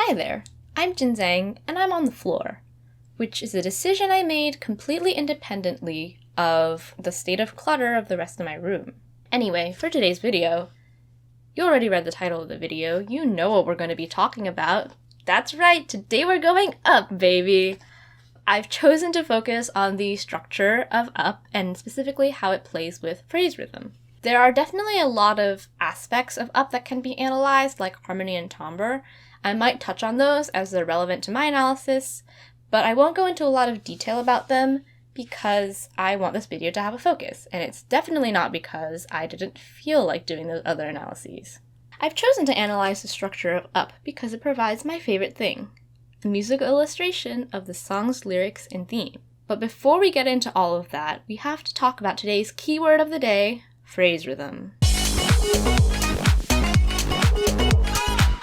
Hi there, I'm Jinzang, and I'm on the floor, which is a decision I made completely independently of the state of clutter of the rest of my room. Anyway, for today's video, you already read the title of the video, you know what we're going to be talking about. That's right, today we're going up, baby! I've chosen to focus on the structure of up and specifically how it plays with phrase rhythm. There are definitely a lot of aspects of up that can be analyzed, like harmony and timbre. I might touch on those as they're relevant to my analysis, but I won't go into a lot of detail about them because I want this video to have a focus, and it's definitely not because I didn't feel like doing those other analyses. I've chosen to analyze the structure of up because it provides my favorite thing, a musical illustration of the song's lyrics and theme. But before we get into all of that, we have to talk about today's keyword of the day, phrase rhythm.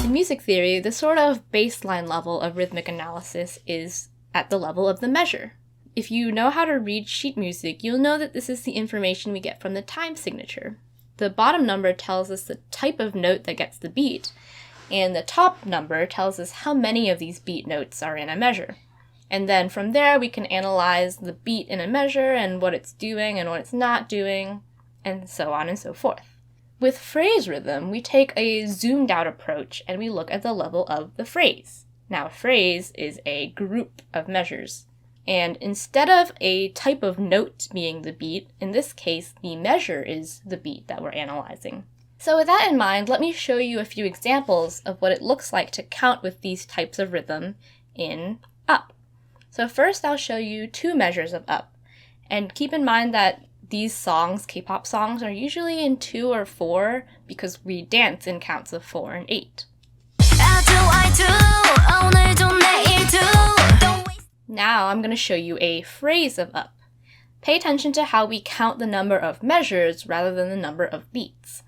In music theory, the sort of baseline level of rhythmic analysis is at the level of the measure. If you know how to read sheet music, you'll know that this is the information we get from the time signature. The bottom number tells us the type of note that gets the beat, and the top number tells us how many of these beat notes are in a measure. And then from there, we can analyze the beat in a measure and what it's doing and what it's not doing, and so on and so forth. With phrase rhythm, we take a zoomed out approach and we look at the level of the phrase. Now, a phrase is a group of measures. And instead of a type of note being the beat, in this case, the measure is the beat that we're analyzing. So with that in mind, let me show you a few examples of what it looks like to count with these types of rhythm in up. So first, I'll show you two measures of up. And keep in mind that these songs, K-pop songs, are usually in 2 or 4 because we dance in counts of 4 and 8. Now I'm going to show you a phrase of up. Pay attention to how we count the number of measures rather than the number of beats.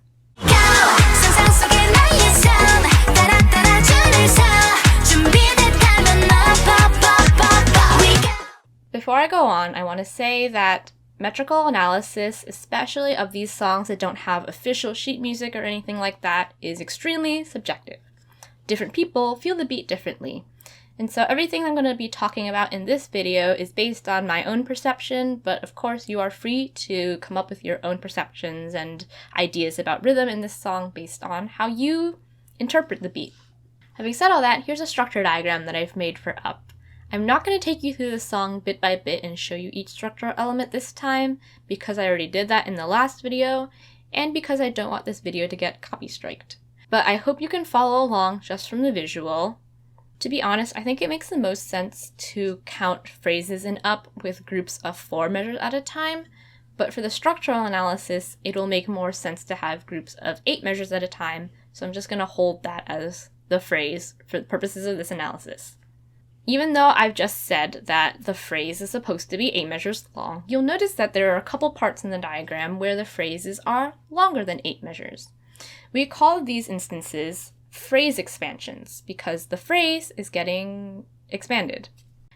Before I go on, I want to say that metrical analysis, especially of these songs that don't have official sheet music or anything like that, is extremely subjective. Different people feel the beat differently. And so everything I'm going to be talking about in this video is based on my own perception, but of course you are free to come up with your own perceptions and ideas about rhythm in this song based on how you interpret the beat. Having said all that, here's a structure diagram that I've made for up. I'm not going to take you through the song bit by bit and show you each structural element this time, because I already did that in the last video, and because I don't want this video to get copy striked. But I hope you can follow along just from the visual. To be honest, I think it makes the most sense to count phrases in up with groups of 4 measures at a time, but for the structural analysis, it will make more sense to have groups of 8 measures at a time, so I'm just going to hold that as the phrase for the purposes of this analysis. Even though I've just said that the phrase is supposed to be 8 measures long, you'll notice that there are a couple parts in the diagram where the phrases are longer than 8 measures. We call these instances phrase expansions because the phrase is getting expanded.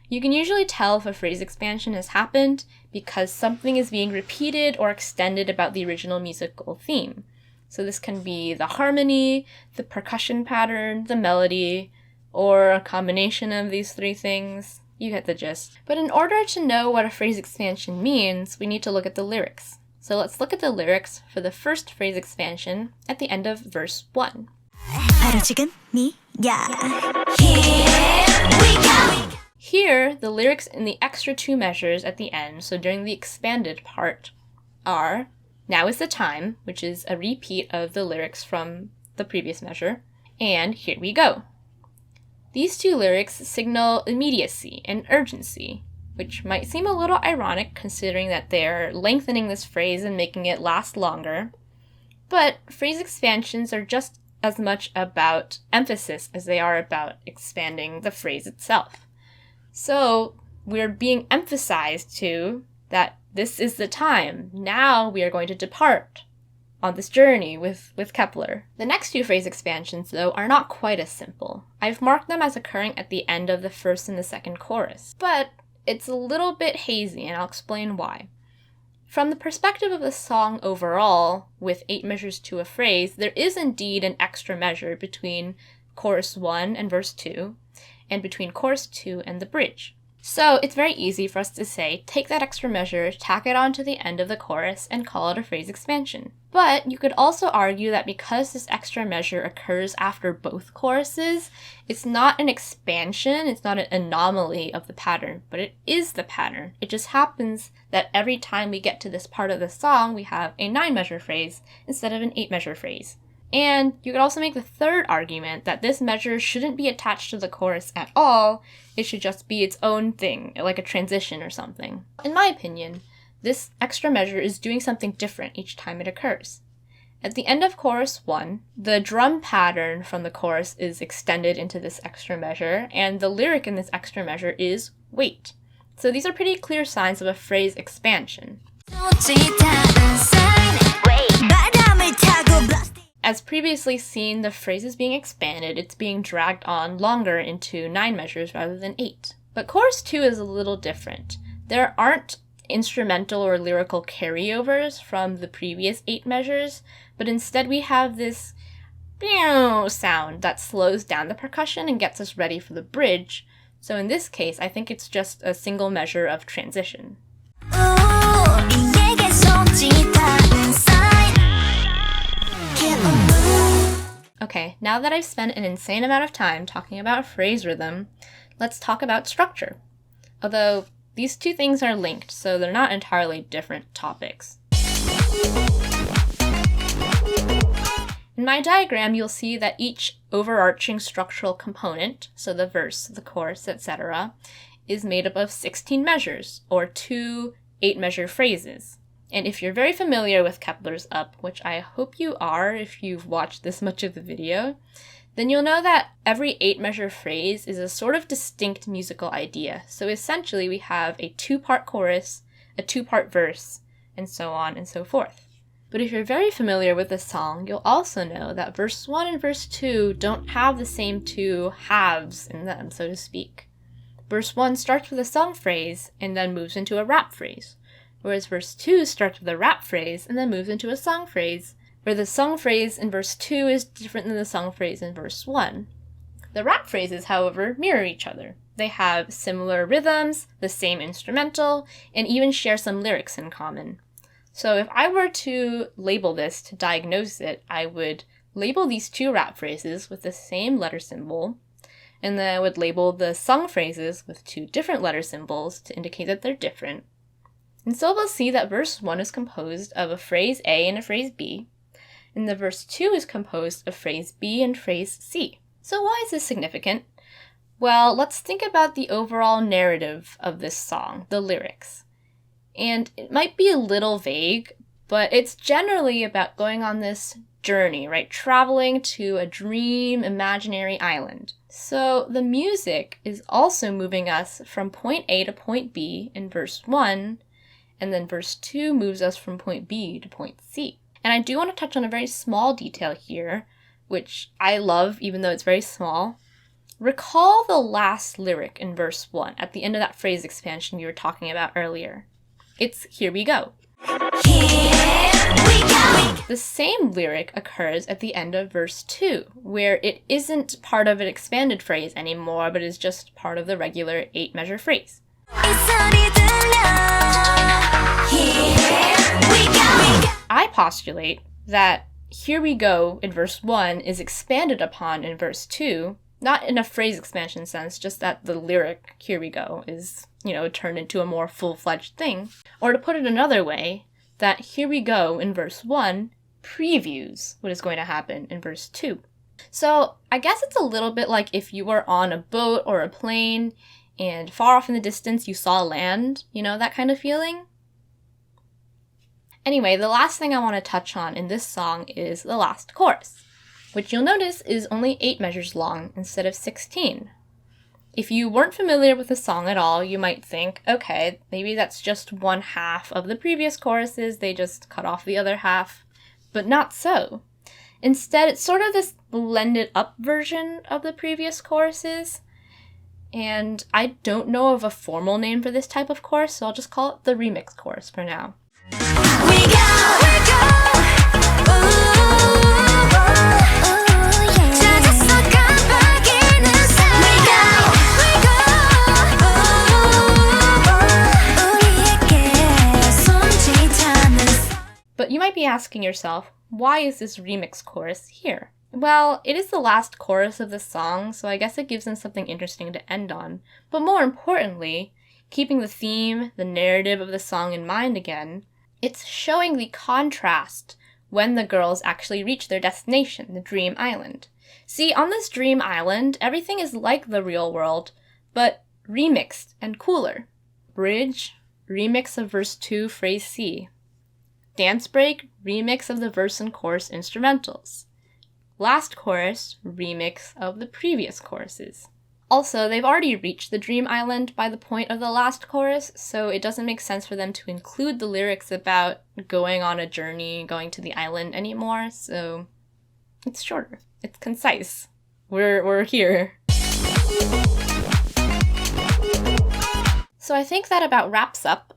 You can usually tell if a phrase expansion has happened because something is being repeated or extended about the original musical theme. So this can be the harmony, the percussion pattern, the melody, or a combination of these 3 things. You get the gist. But in order to know what a phrase expansion means, we need to look at the lyrics. So let's look at the lyrics for the first phrase expansion at the end of verse 1. Here, the lyrics in the extra 2 measures at the end, so during the expanded part, are "Now is the time," which is a repeat of the lyrics from the previous measure, and "Here we go." These 2 lyrics signal immediacy and urgency, which might seem a little ironic considering that they're lengthening this phrase and making it last longer. But phrase expansions are just as much about emphasis as they are about expanding the phrase itself. So we're being emphasized to that this is the time. Now we are going to depart on this journey with Kep1er. The next 2 phrase expansions, though, are not quite as simple. I've marked them as occurring at the end of the first and the second chorus, but it's a little bit hazy, and I'll explain why. From the perspective of the song overall, with 8 measures to a phrase, there is indeed an extra measure between chorus 1 and verse 2, and between chorus 2 and the bridge. So it's very easy for us to say, take that extra measure, tack it on to the end of the chorus, and call it a phrase expansion. But you could also argue that because this extra measure occurs after both choruses, it's not an expansion, it's not an anomaly of the pattern, but it is the pattern. It just happens that every time we get to this part of the song, we have a 9-measure phrase instead of an 8-measure phrase. And you could also make the third argument that this measure shouldn't be attached to the chorus at all, it should just be its own thing, like a transition or something. In my opinion, this extra measure is doing something different each time it occurs. At the end of chorus 1, the drum pattern from the chorus is extended into this extra measure, and the lyric in this extra measure is wait. So these are pretty clear signs of a phrase expansion. As previously seen, the phrase is being expanded, it's being dragged on longer into 9 measures rather than 8. But chorus 2 is a little different. There aren't instrumental or lyrical carryovers from the previous 8 measures, but instead we have this sound that slows down the percussion and gets us ready for the bridge. So in this case, I think it's just a single measure of transition. Okay, now that I've spent an insane amount of time talking about phrase rhythm, let's talk about structure. Although these two things are linked, so they're not entirely different topics. In my diagram, you'll see that each overarching structural component, so the verse, the chorus, etc., is made up of 16 measures, or 2 8-measure phrases. And if you're very familiar with Kep1er's Up, which I hope you are if you've watched this much of the video, then you'll know that every 8-measure phrase is a sort of distinct musical idea. So essentially we have a 2-part chorus, a 2-part verse, and so on and so forth. But if you're very familiar with this song, you'll also know that verse 1 and verse 2 don't have the same 2 halves in them, so to speak. Verse 1 starts with a song phrase and then moves into a rap phrase, whereas verse 2 starts with a rap phrase and then moves into a song phrase, where the song phrase in verse 2 is different than the song phrase in verse 1. The rap phrases, however, mirror each other. They have similar rhythms, the same instrumental, and even share some lyrics in common. So if I were to label this to diagnose it, I would label these 2 rap phrases with the same letter symbol, and then I would label the song phrases with 2 different letter symbols to indicate that they're different. And so we'll see that verse 1 is composed of a phrase A and a phrase B, and the verse 2 is composed of phrase B and phrase C. So why is this significant? Well, let's think about the overall narrative of this song, the lyrics. And it might be a little vague, but it's generally about going on this journey, right? Traveling to a dream imaginary island. So the music is also moving us from point A to point B in verse 1, and then verse 2 moves us from point B to point C. And I do want to touch on a very small detail here, which I love even though it's very small. Recall the last lyric in verse 1 at the end of that phrase expansion you were talking about earlier. It's "Here we go." Here we go! The same lyric occurs at the end of verse 2, where it isn't part of an expanded phrase anymore, but is just part of the regular 8-measure phrase. I postulate that "here we go" in verse 1 is expanded upon in verse 2, not in a phrase expansion sense, just that the lyric "here we go" is, turned into a more full-fledged thing. Or to put it another way, that "here we go" in verse 1 previews what is going to happen in verse 2. So I guess it's a little bit like if you were on a boat or a plane and far off in the distance you saw land, that kind of feeling. Anyway, the last thing I want to touch on in this song is the last chorus, which you'll notice is only 8 measures long instead of 16. If you weren't familiar with the song at all, you might think, okay, maybe that's just one half of the previous choruses, they just cut off the other half, but not so. Instead, it's sort of this blended up version of the previous choruses, and I don't know of a formal name for this type of chorus, so I'll just call it the remix chorus for now. be asking yourself, why is this remix chorus here? Well, it is the last chorus of the song, so I guess it gives them something interesting to end on. But more importantly, keeping the theme, the narrative of the song in mind again, it's showing the contrast when the girls actually reach their destination, the Dream Island. See, on this Dream Island, everything is like the real world, but remixed and cooler. Bridge, remix of verse 2, phrase C. Dance break, remix of the verse and chorus instrumentals. Last chorus, remix of the previous choruses. Also, they've already reached the Dream Island by the point of the last chorus, so it doesn't make sense for them to include the lyrics about going on a journey, going to the island anymore, so it's shorter. It's concise. We're here. So I think that about wraps up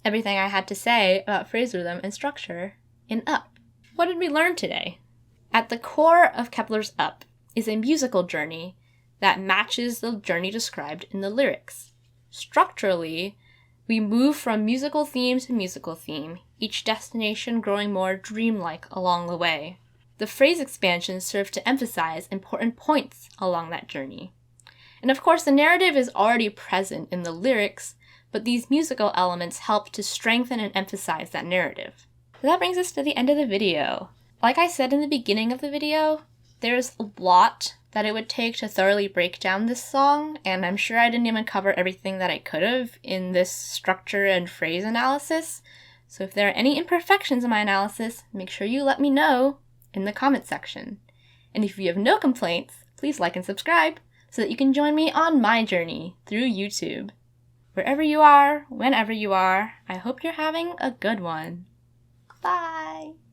everything I had to say about phrase rhythm and structure in Up. What did we learn today? At the core of Kep1er's Up is a musical journey that matches the journey described in the lyrics. Structurally, we move from musical theme to musical theme, each destination growing more dreamlike along the way. The phrase expansions serve to emphasize important points along that journey. And of course, the narrative is already present in the lyrics, but these musical elements help to strengthen and emphasize that narrative. So that brings us to the end of the video. Like I said in the beginning of the video, there's a lot that it would take to thoroughly break down this song, and I'm sure I didn't even cover everything that I could have in this structure and phrase analysis. So if there are any imperfections in my analysis, make sure you let me know in the comment section. And if you have no complaints, please like and subscribe so that you can join me on my journey through YouTube. Wherever you are, whenever you are, I hope you're having a good one. Bye!